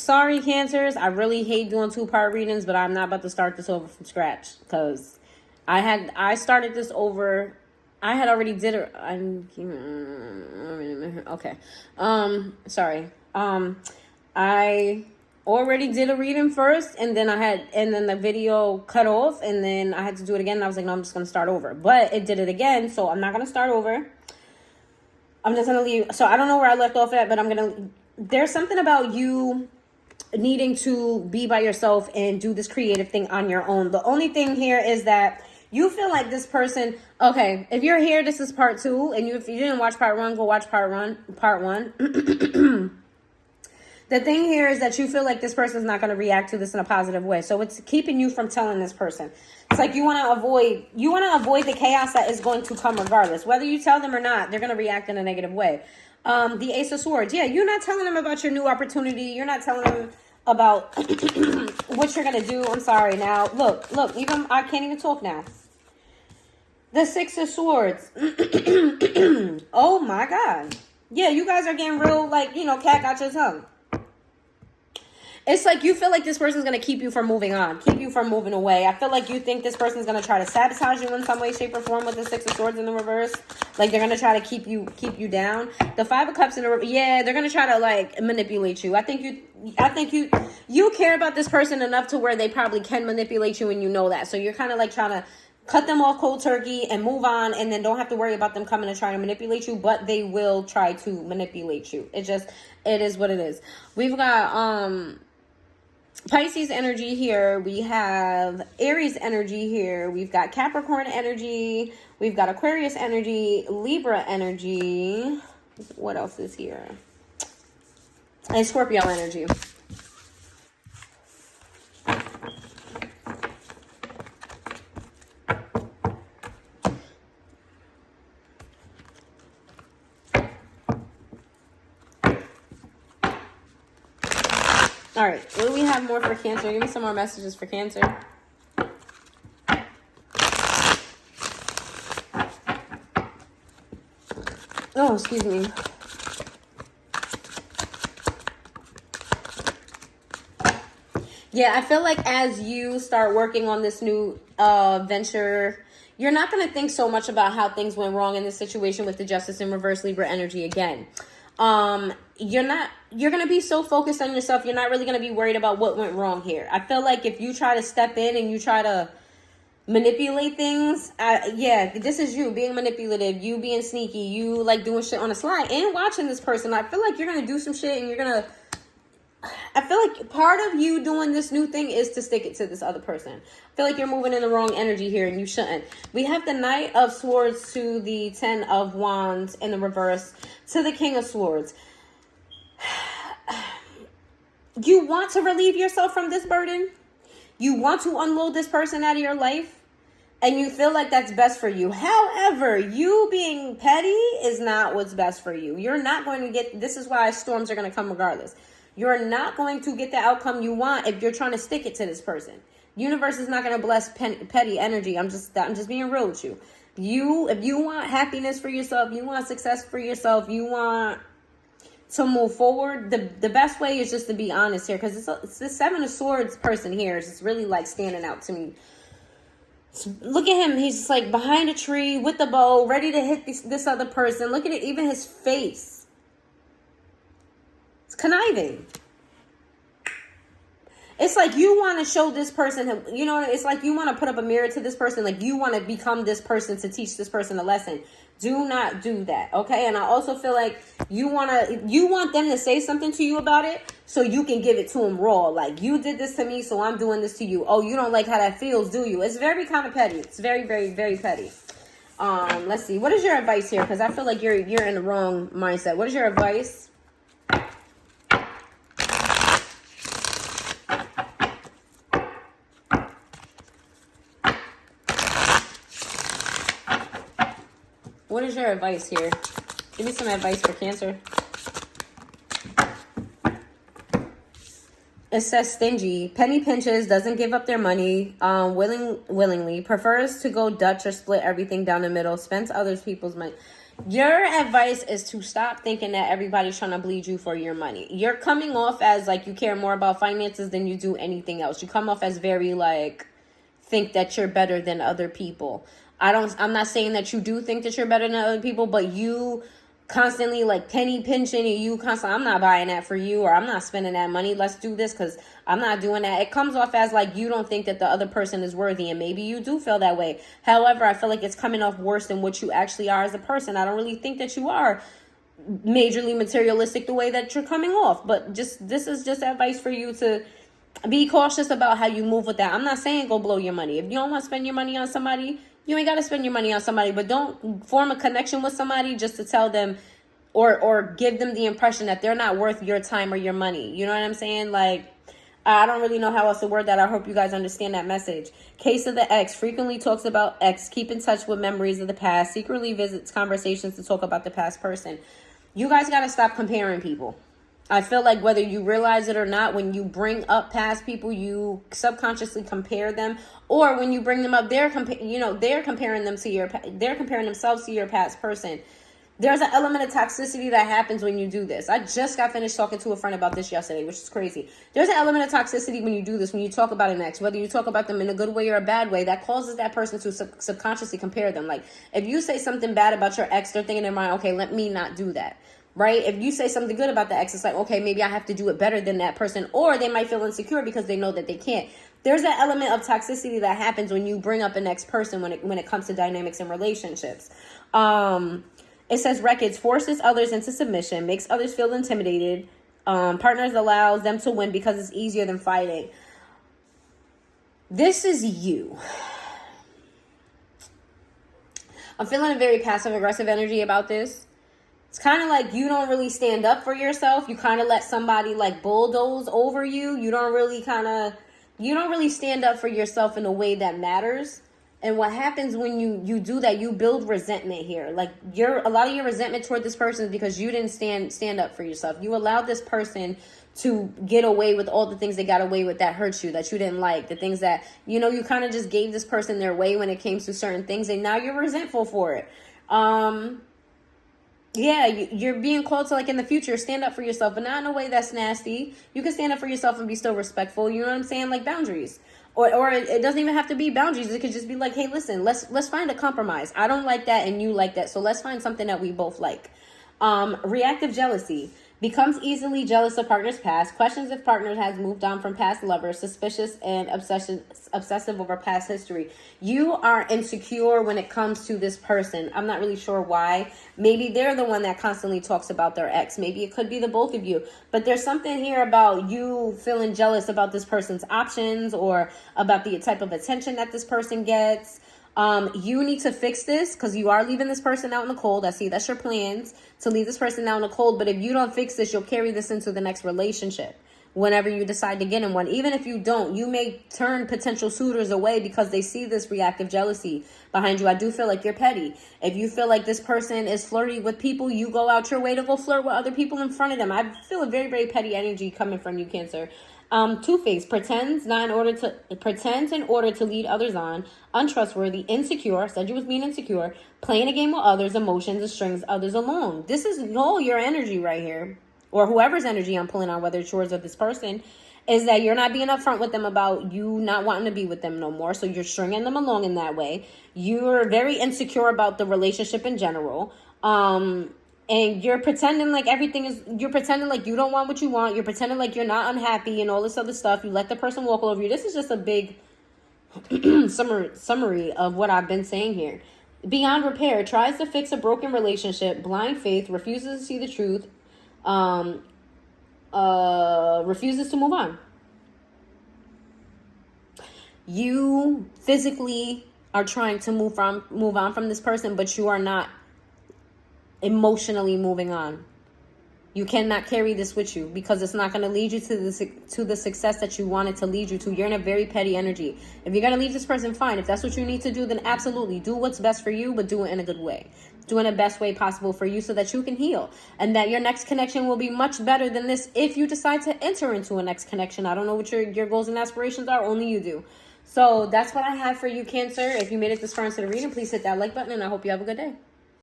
sorry, Cancers. I really hate doing 2-part readings, but I'm not about to start this over from scratch because I started this over. I had already did it. Okay. Sorry. I already did a reading first, and then the video cut off, and then I had to do it again. And I was like, no, I'm just gonna start over. But it did it again, so I'm not gonna start over. I'm just gonna leave. So I don't know where I left off at, but there's something about you needing to be by yourself and do this creative thing on your own. The only thing here is that you feel like this person, okay, if you're here, this is part 2, and if you didn't watch part 1, go watch part 1. The thing here is that you feel like this person's not going to react to this in a positive way. So it's keeping you from telling this person. It's like you want to avoid the chaos that is going to come regardless. Whether you tell them or not, they're going to react in a negative way. The Ace of Swords. Yeah, you're not telling them about your new opportunity. You're not telling them about what you're going to do. I'm sorry. Now, look, even I can't even talk now. The Six of Swords. Oh my God. Yeah, you guys are getting real, like, cat got your tongue. It's like you feel like this person's going to keep you from moving on, keep you from moving away. I feel like you think this person's going to try to sabotage you in some way, shape, or form with the Six of Swords in the reverse. Like they're going to try to keep you down. The Five of Cups in the reverse, yeah, they're going to try to like manipulate you. I think you care about this person enough to where they probably can manipulate you, and you know that. So you're kind of like trying to cut them off cold turkey and move on, and then don't have to worry about them coming and trying to manipulate you, but they will try to manipulate you. It is what it is. We've got Pisces energy here. We have Aries energy here. We've got Capricorn energy. We've got Aquarius energy, Libra energy. What else is here? And Scorpio energy. All right, what do we have more for Cancer? Give me some more messages for Cancer. Oh, excuse me. Yeah, I feel like as you start working on this new venture, you're not going to think so much about how things went wrong in this situation with the Justice in reverse Libra energy again. You're going to be so focused on yourself. You're not really going to be worried about what went wrong here. I feel like if you try to step in and you try to manipulate things, yeah, this is you being manipulative, you being sneaky, you like doing shit on the slide and watching this person. I feel like you're going to do some shit, and I feel like part of you doing this new thing is to stick it to this other person. I feel like you're moving in the wrong energy here, and you shouldn't. We have the Knight of Swords to the Ten of Wands in the reverse to the King of Swords. You want to relieve yourself from this burden. You want to unload this person out of your life, and you feel like that's best for you. However, you being petty is not what's best for you. You're not going to get, this is why storms are going to come regardless. You're not going to get the outcome you want if you're trying to stick it to this person. Universe is not going to bless petty energy. I'm just being real with you. If you want happiness for yourself, you want success for yourself, you want to move forward, the best way is just to be honest here, because it's the Seven of Swords person here is just really like standing out to me. Look at him. He's just like behind a tree with the bow, ready to hit this other person. Look at it. Even his face. It's conniving. It's like you want to show this person, it's like you want to put up a mirror to this person. Like you want to become this person to teach this person a lesson. Do not do that, okay? And I also feel like you want them to say something to you about it so you can give it to them raw. Like, you did this to me, so I'm doing this to you. Oh, you don't like how that feels, do you? It's very kind of petty. It's very, very, very petty. Let's see. What is your advice here? Because I feel like you're in the wrong mindset. What is your advice? What is your advice here? Give me some advice for Cancer. It says stingy, penny pinches, doesn't give up their money willingly, prefers to go Dutch or split everything down the middle, spends other people's money. Your advice is to stop thinking that everybody's trying to bleed you for your money. You're coming off as like you care more about finances than you do anything else. You come off as very like think that you're better than other people. I'm not saying that you do think that you're better than other people, but you constantly like penny pinching and you constantly, I'm not buying that for you, or I'm not spending that money. Let's do this because I'm not doing that. It comes off as like you don't think that the other person is worthy, and maybe you do feel that way. However, I feel like it's coming off worse than what you actually are as a person. I don't really think that you are majorly materialistic the way that you're coming off, but this is just advice for you to be cautious about how you move with that. I'm not saying go blow your money. If you don't want to spend your money on somebody, you ain't got to spend your money on somebody, but don't form a connection with somebody just to tell them or give them the impression that they're not worth your time or your money. You know what I'm saying? Like, I don't really know how else to word that. I hope you guys understand that message. Case of the ex frequently talks about ex, keep in touch with memories of the past, secretly visits conversations to talk about the past person. You guys got to stop comparing people. I feel like whether you realize it or not, when you bring up past people, you subconsciously compare them, or when you bring them up, they're comparing themselves to your past person. There's an element of toxicity that happens when you do this. I just got finished talking to a friend about this yesterday, which is crazy. There's an element of toxicity when you do this, when you talk about an ex, whether you talk about them in a good way or a bad way, that causes that person to subconsciously compare them. Like, if you say something bad about your ex, they're thinking in their mind, okay, let me not do that. Right? If you say something good about the ex, it's like, okay, maybe I have to do it better than that person. Or they might feel insecure because they know that they can't. There's that element of toxicity that happens when you bring up an ex person when it comes to dynamics and relationships. It says records forces others into submission, makes others feel intimidated. Partners allows them to win because it's easier than fighting. This is you. I'm feeling a very passive aggressive energy about this. It's kind of like you don't really stand up for yourself. You kind of let somebody like bulldoze over you. You don't really stand up for yourself in a way that matters. And what happens when you do that, you build resentment here. Like a lot of your resentment toward this person is because you didn't stand up for yourself. You allowed this person to get away with all the things they got away with that hurt you, that you didn't like, the things that, you kind of just gave this person their way when it came to certain things. And now you're resentful for it. Yeah, you're being called to, like, in the future, stand up for yourself, but not in a way that's nasty. You can stand up for yourself and be still respectful. You know what I'm saying? Like boundaries. Or it doesn't even have to be boundaries. It could just be like, hey, listen, let's find a compromise. I don't like that and you like that. So let's find something that we both like. Reactive jealousy. Becomes easily jealous of partner's past. Questions if partner has moved on from past lovers. Suspicious and obsessive over past history. You are insecure when it comes to this person. I'm not really sure why. Maybe they're the one that constantly talks about their ex. Maybe it could be the both of you. But there's something here about you feeling jealous about this person's options or about the type of attention that this person gets. You need to fix this because you are leaving this person out in the cold. I see that's your plans, to leave this person out in the cold. But if you don't fix this, you'll carry this into the next relationship whenever you decide to get in one. Even if you don't, you may turn potential suitors away because they see this reactive jealousy behind you. I do feel like you're petty. If you feel like this person is flirty with people, you go out your way to go flirt with other people in front of them. I feel a very, very petty energy coming from you, Cancer. Two-faced, pretends in order to lead others on, untrustworthy, insecure, said you was being insecure, playing a game with others' emotions and strings others along. This is all your energy right here, or whoever's energy I'm pulling on, whether it's yours or this person, is that you're not being upfront with them about you not wanting to be with them no more. So you're stringing them along in that way. You're very insecure about the relationship in general. And you're pretending like you're pretending like you don't want what you want. You're pretending like you're not unhappy and all this other stuff. You let the person walk all over you. This is just a big summary of what I've been saying here. Beyond repair, tries to fix a broken relationship, blind faith, refuses to see the truth, refuses to move on. You physically are trying to move on from this person, but you are not emotionally moving on. You cannot carry this with you because it's not going to lead you to the success that you want it to lead you to. You're in a very petty energy. If you're going to leave this person, fine. If that's what you need to do, then absolutely do what's best for you, but do it in a good way. Do it in the best way possible for you so that you can heal and that your next connection will be much better than this if you decide to enter into a next connection. I don't know what your goals and aspirations are. Only you do. So that's what I have for you, Cancer. If you made it this far into the reading, please hit that like button and I hope you have a good day.